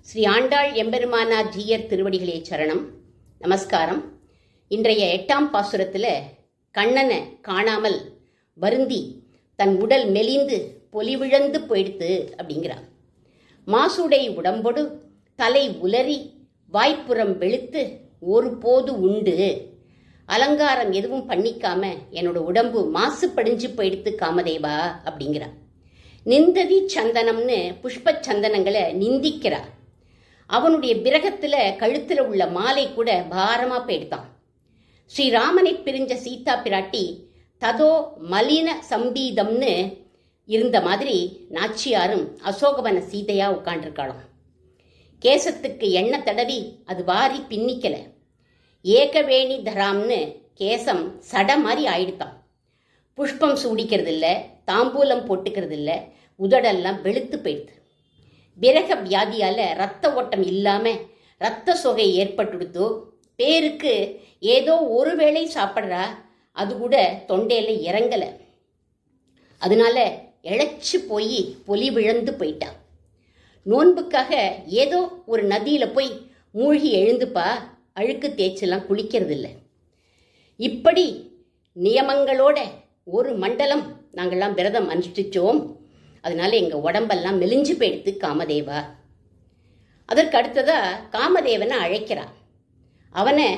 ஸ்ரீ ஆண்டாள் எம்பெருமானார் ஜீயர் திருவடிகளே சரணம். நமஸ்காரம். இன்றைய 8ஆம் பாசுரத்தில் கண்ணனை காணாமல் வருந்தி தன் உடல் மெலிந்து பொலிவிழந்து போயிடுத்து அப்படிங்கிறான். மாசுடை உடம்பொடு தலை உலறி வாய்ப்புறம் வெளுத்து ஒரு போது உண்டு, அலங்காரம் எதுவும் பண்ணிக்காம என்னோட உடம்பு மாசு படிஞ்சு போயிடுத்து காமதேவா அப்படிங்கிறான். நிந்ததி சந்தனம்னு புஷ்ப சந்தனங்களை நிந்திக்கிறா. அவனுடைய விரகத்துல கழுத்துல உள்ள மாலை கூட பாரமா போயிடுத்தான். ஸ்ரீராமனை பிரிஞ்ச சீதா பிராட்டி ததோ மலின சம்பீதம்னு இருந்த மாதிரி நாச்சியாரும் அசோகவன சீதையா உட்காண்டிருக்காளாம். கேசத்துக்கு எண்ணெய் தடவி அது வாரி பின்னிக்கல. ஏகவேணி தராம்னு கேசம் சட மாதிரி ஆயிடுத்தான். புஷ்பம் சூடிக்கிறது இல்லை, தாம்பூலம் போட்டுக்கிறது இல்லை, உதடெல்லாம் வெளுத்து போயிடுது. விரக வியாதியால் ரத்த ஓட்டம் இல்லாமல் ரத்த சொகை ஏற்பட்டுடுத்தோ. பேருக்கு ஏதோ ஒரு வேளை சாப்பிட்றா, அது கூட தொண்டையில் இறங்கலை. அதனால இழைச்சி போய் பொலி விழந்து போயிட்டா. நோன்புக்காக ஏதோ ஒரு நதியில் போய் மூழ்கி எழுந்துப்பா, அழுக்கு தேய்ச்செல்லாம் குளிக்கிறது இல்லை. இப்படி நியமங்களோட ஒரு மண்டலம் நாங்கள்லாம் விரதம் அனுஷ்டிச்சோம். அதனால எங்கள் உடம்பெல்லாம் மெலிஞ்சு போயிடுத்து காமதேவா. அதற்கு அடுத்ததா காமதேவனை அழைக்கிறான். அவனை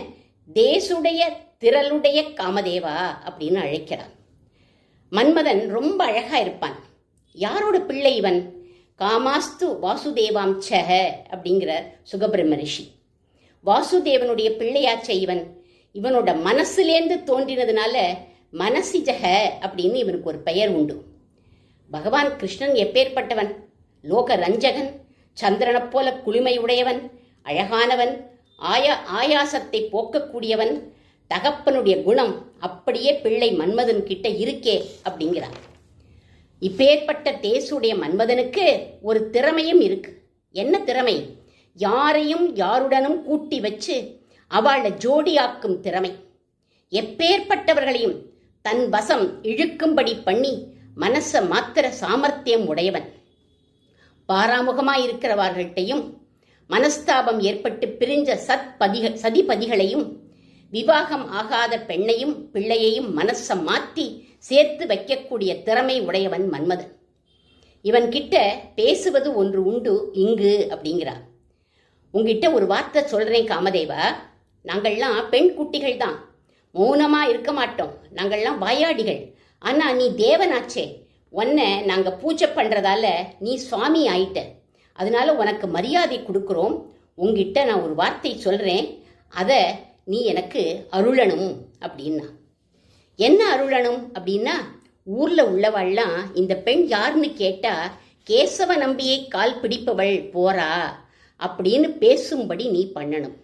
தேசுடைய திரளுடைய காமதேவா அப்படின்னு அழைக்கிறான். மன்மதன் ரொம்ப அழகா இருப்பான். யாரோட பிள்ளை இவன்? காமாஸ்து வாசுதேவாம் சஹ அப்படிங்கிற சுகபிரம்ம ரிஷி. வாசுதேவனுடைய பிள்ளையாச்ச இவன். இவனோட மனசுலேருந்து தோன்றினதுனால மனசிஜக அப்படின்னு இவனுக்கு ஒரு பெயர் உண்டு. பகவான் கிருஷ்ணன் எப்பேற்பட்டவன்? லோக ரஞ்சகன், சந்திரனை போல குளிமை உடையவன், அழகானவன், ஆயாசத்தை போக்கக்கூடியவன். தகப்பனுடைய குணம் அப்படியே பிள்ளை மன்மதன் கிட்ட இருக்கே அப்படிங்கிறான். இப்பேற்பட்ட தேசுடைய மன்மதனுக்கு ஒரு திறமையும் இருக்கு. என்ன திறமை? யாரையும் யாருடனும் கூட்டி வச்சு அவளை ஜோடியாக்கும் திறமை. எப்பேற்பட்டவர்களையும் தன் வசம் இழுக்கும்படி பண்ணி மனச மாத்திர சாமர்த்தியம் உடையவன். பாராமுகமாயிருக்கிறவர்கள்ட்டையும் மனஸ்தாபம் ஏற்பட்டு பிரிஞ்ச சதிபதிகளையும் விவாகம் ஆகாத பெண்ணையும் பிள்ளையையும் மனச மாற்றி சேர்த்து வைக்கக்கூடிய திறமை உடையவன் மன்மதன். இவன் கிட்ட பேசுவது ஒன்று உண்டு இங்கு அப்படிங்கிறான். உங்ககிட்ட ஒரு வார்த்தை சொல்றேன் காமதேவா. நாங்கள்லாம் பெண் குட்டிகள் தான், மௌனமா இருக்க மாட்டோம். நாங்கள்லாம் வாயாடிகள். ஆனா நீ தேவனாச்சே, உன்னை நாங்க பூஜை பண்றதால நீ சுவாமி ஆயிட்ட. அதனால உனக்கு மரியாதை கொடுக்குறோம். உங்ககிட்ட நான் ஒரு வார்த்தை சொல்றேன், அதை நீ எனக்கு அருளணும் அப்படின்னா. என்ன அருளணும் அப்படின்னா, ஊர்ல உள்ளவாள்லாம் இந்த பெண் யாருன்னு கேட்டா கேசவ நம்பியை கால் பிடிப்பவள் போறா அப்படின்னு பேசும்படி நீ பண்ணணும்.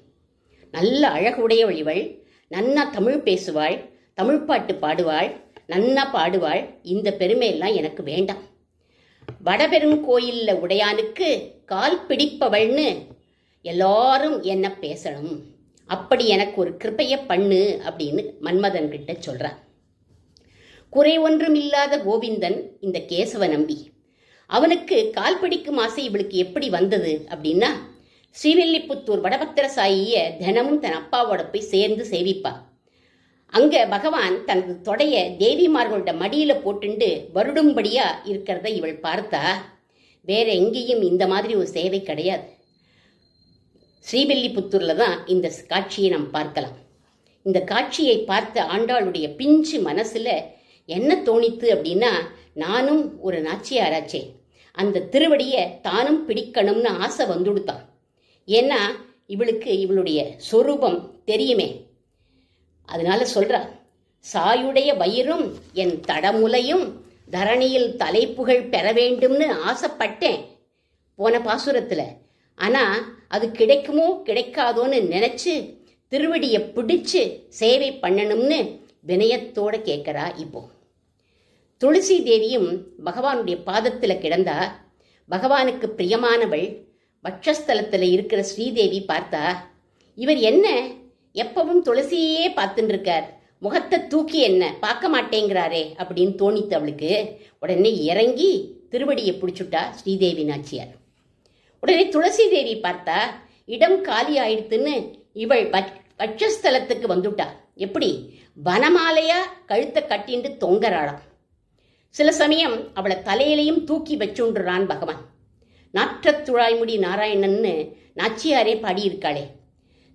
நல்ல அழகுடையவள் இவள், நன்னா தமிழ் பேசுவாள், தமிழ் பாட்டு பாடுவாள், நன்னா பாடுவாள். இந்த பெருமையெல்லாம் எனக்கு வேண்டாம். வடபெருங்கோயில்ல உடையானுக்கு கால் பிடிப்பவள்னு எல்லாரும் என்ன பேசணும். அப்படி எனக்கு ஒரு கிருபைய பண்ணு அப்படின்னு மன்மதன் கிட்ட சொல்றான். குறை ஒன்றும் இல்லாத கோவிந்தன் இந்த கேசவ நம்பி. அவனுக்கு கால் பிடிக்கும் ஆசை இவளுக்கு எப்படி வந்தது அப்படின்னா, ஸ்ரீவில்லிபுத்தூர் வடபத்திர சாயிய தினமும் தன் அப்பாவோட போய் சேர்ந்து சேவிப்பா. அங்க பகவான் தனது தொடைய தேவிமார்களோட மடியில போட்டுண்டு வருடும்படியா இருக்கிறத இவள் பார்த்தா. வேற எங்கேயும் இந்த மாதிரி ஒரு சேவை கிடையாது. ஸ்ரீவில்லிபுத்தூர்ல தான் இந்த காட்சியை நாம் பார்க்கலாம். இந்த காட்சியை பார்த்த ஆண்டாளுடைய பிஞ்சு மனசுல என்ன தோணித்து அப்படின்னா, நானும் ஒரு நாச்சியாராச்சே, அந்த திருவடியை தானும் பிடிக்கணும்னு ஆசை வந்துடுத்தான். ஏன்னா இவளுக்கு இவளுடைய சொரூபம் தெரியுமே. அதனால சொல்றா, சாயுடைய வயிறும் என் தடமுலையும் தரணியில் தலைப்புகழ் பெற வேண்டும்னு ஆசைப்பட்டேன் போன பாசுரத்துல. ஆனா அது கிடைக்குமோ கிடைக்காதோன்னு நினைச்சு திருவடியை பிடிச்சு சேவை பண்ணணும்னு வினயத்தோட கேட்கிறா. இப்போ துளசி தேவியும் பகவானுடைய பாதத்துல கிடந்தா. பகவானுக்கு பிரியமானவள் வட்சஸ்தலத்துல இருக்கிற ஸ்ரீதேவி பார்த்தா, இவர் என்ன எப்பவும் துளசியே பார்த்துட்டு இருக்கார், முகத்தை தூக்கி என்ன பார்க்க மாட்டேங்கிறாரே அப்படின்னு தோணித்து அவளுக்கு. உடனே இறங்கி திருவடியை பிடிச்சுட்டா ஸ்ரீதேவி நாச்சியார். உடனே துளசி தேவி பார்த்தா இடம் காலி ஆயிடுத்துன்னு இவள் வட்சஸ்தலத்துக்கு வந்துட்டா. எப்படி வனமாலையா கழுத்தை கட்டிண்டு தொங்கறாளாம். சில சமயம் அவளை தலையிலையும் தூக்கி வச்சுன்றான் பகவான். நாற்றத்துழாய்முடி நாராயணன்னு நாச்சியாரே பாடியிருக்காளே.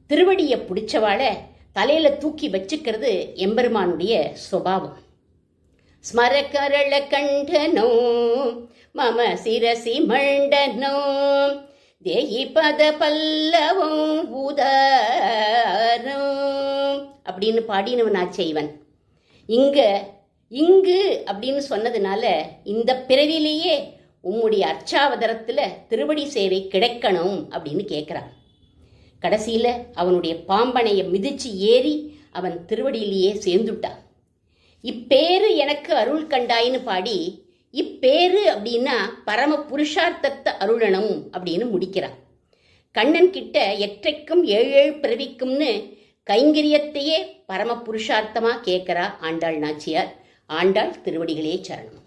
திருவடியை பிடிச்சவாளை தலையில தூக்கி வச்சுக்கிறது எம்பெருமானுடைய சுபாவம். ஸ்மரகரள கண்டனோ மம சிரசி மண்டனோ தேயி பத பல்லவம் உதாரோ அப்படின்னு பாடினவனாச்சே இவன். இங்கு அப்படின்னு சொன்னதுனால இந்த பிறவிலேயே உம்முடைய அர்ச்சாவதரத்துல திருவடி சேவை கிடைக்கணும் அப்படின்னு கேட்கிறான். கடைசியில அவனுடைய பாம்பனையை மிதிச்சு ஏறி அவன் திருவடியிலேயே சேர்ந்துட்டான். இப்பேரு எனக்கு அருள் கண்டாயின்னு பாடி இப்பேரு அப்படின்னா பரம புருஷார்த்தத்தை அருளணும் அப்படின்னு முடிக்கிறான். கண்ணன் கிட்ட எற்றைக்கும் ஏழு பிறவிக்கும்னு கைங்கரியத்தையே பரம புருஷார்த்தமா கேட்கிறா ஆண்டாள் நாச்சியார். ஆண்டாள் திருவடிகளே சரணம்.